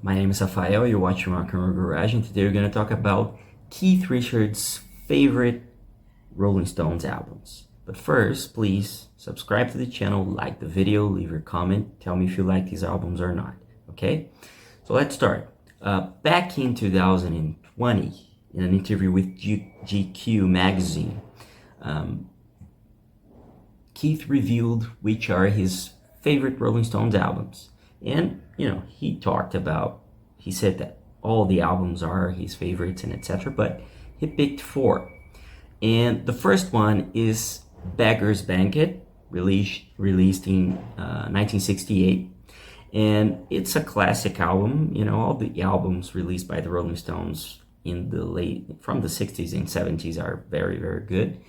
My name is Rafael, you're watching Rock and Roll Garage, and today we're going to talk about Keith Richards' favorite Rolling Stones albums. But first, please subscribe to the channel, like the video, leave your comment, tell me if you like these albums or not, okay? So let's start. Back in 2020, in an interview with GQ magazine, Keith revealed which are his favorite Rolling Stones albums. And, he said that all the albums are his favorites and etc. But he picked four. And the first one is Beggars Banquet, released in 1968. And it's a classic album. All the albums released by the Rolling Stones from the 60s and 70s are very, very good.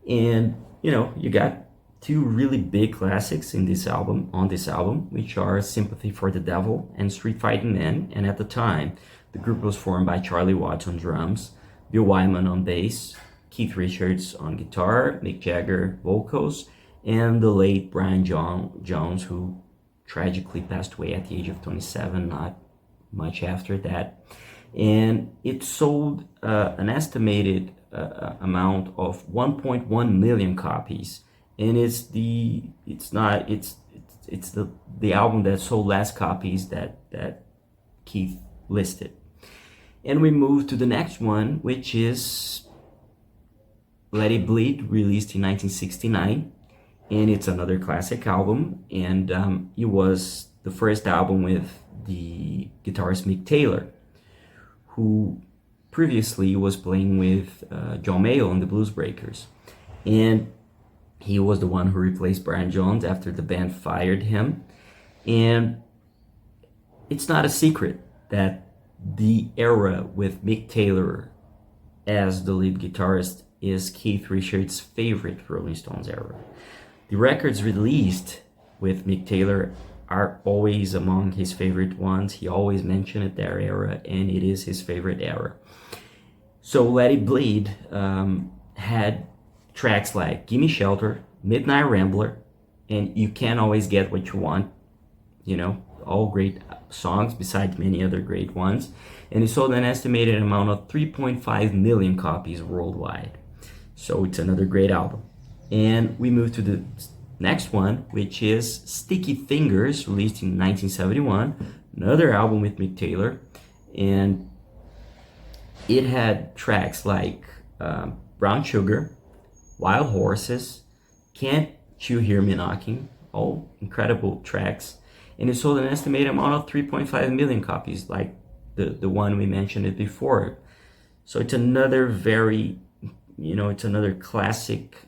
And, you got two really big classics on this album, which are Sympathy for the Devil and Street Fighting Man. And at the time, the group was formed by Charlie Watts on drums, Bill Wyman on bass, Keith Richards on guitar, Mick Jagger vocals, and the late Brian Jones, who tragically passed away at the age of 27, not much after that. And it sold an estimated amount of 1.1 million copies. And it's the album that sold less copies that Keith listed. And we move to the next one, which is Let It Bleed, released in 1969. And it's another classic album. And it was the first album with the guitarist Mick Taylor, who previously was playing with John Mayall and the Blues Breakers. And he was the one who replaced Brian Jones after the band fired him. And it's not a secret that the era with Mick Taylor as the lead guitarist is Keith Richards' favorite Rolling Stones era. The records released with Mick Taylor are always among his favorite ones. He always mentioned their era, and it is his favorite era. So Let It Bleed had tracks like Gimme Shelter, Midnight Rambler, and You Can't Always Get What You Want, all great songs besides many other great ones. And it sold an estimated amount of 3.5 million copies worldwide. So it's another great album. And we move to the next one, which is Sticky Fingers, released in 1971, another album with Mick Taylor. And it had tracks like Brown Sugar, Wild Horses, Can't You Hear Me Knocking, all incredible tracks. And it sold an estimated amount of 3.5 million copies, like the one we mentioned it before. So it's another it's another classic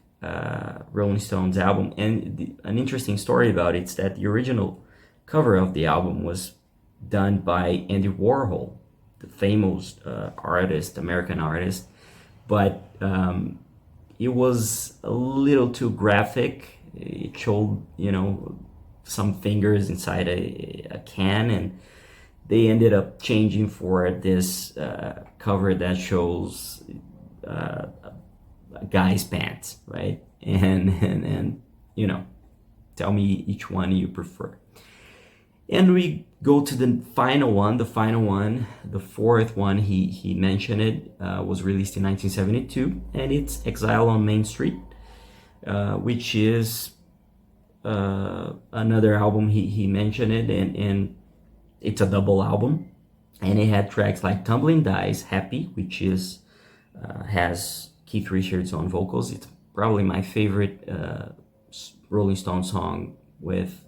Rolling Stones album. And an interesting story about it is that the original cover of the album was done by Andy Warhol, the famous American artist. But it was a little too graphic. It showed, some fingers inside a can, and they ended up changing for this cover that shows a guy's pants, right? And tell me each one you prefer. And we go to the final one, the fourth one, he mentioned it, was released in 1972, and it's Exile on Main Street, which is another album he mentioned it, and it's a double album, and it had tracks like Tumbling Dice, Happy, which has Keith Richards on vocals. It's probably my favorite Rolling Stone song with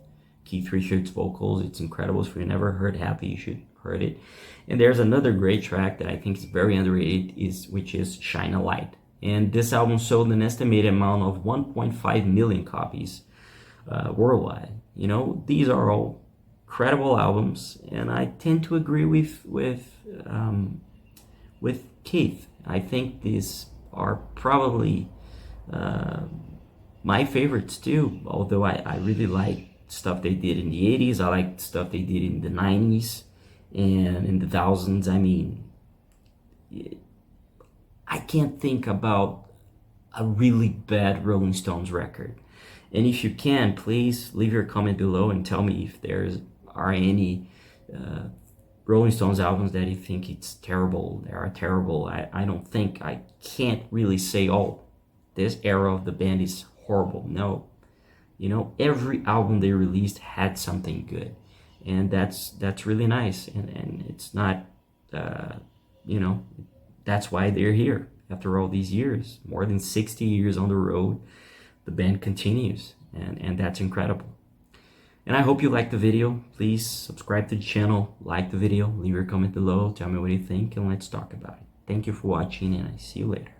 Keith Richards vocals. It's incredible. If you never heard Happy, you should heard it. And there's another great track that I think is very underrated, which is Shine a Light. And this album sold an estimated amount of 1.5 million copies worldwide. These are all credible albums, and I tend to agree with Keith. I think these are probably my favorites too, although I really like stuff they did in the 80s. I like stuff they did in the 90s and in the thousands. I mean, I can't think about a really bad Rolling Stones record. And if you can, please leave your comment below and tell me if there are any Rolling Stones albums that you think it's terrible, they are terrible. I don't think, I can't really say, oh, this era of the band is horrible. No, you know, every album they released had something good, and that's really nice. And it's not, you know, that's why they're here after all these years, more than 60 years on the road. The band continues, and that's incredible. And I hope you liked the video. Please subscribe to the channel, like the video, leave your comment below, tell me what you think, and let's talk about it. Thank you for watching, and I see you later.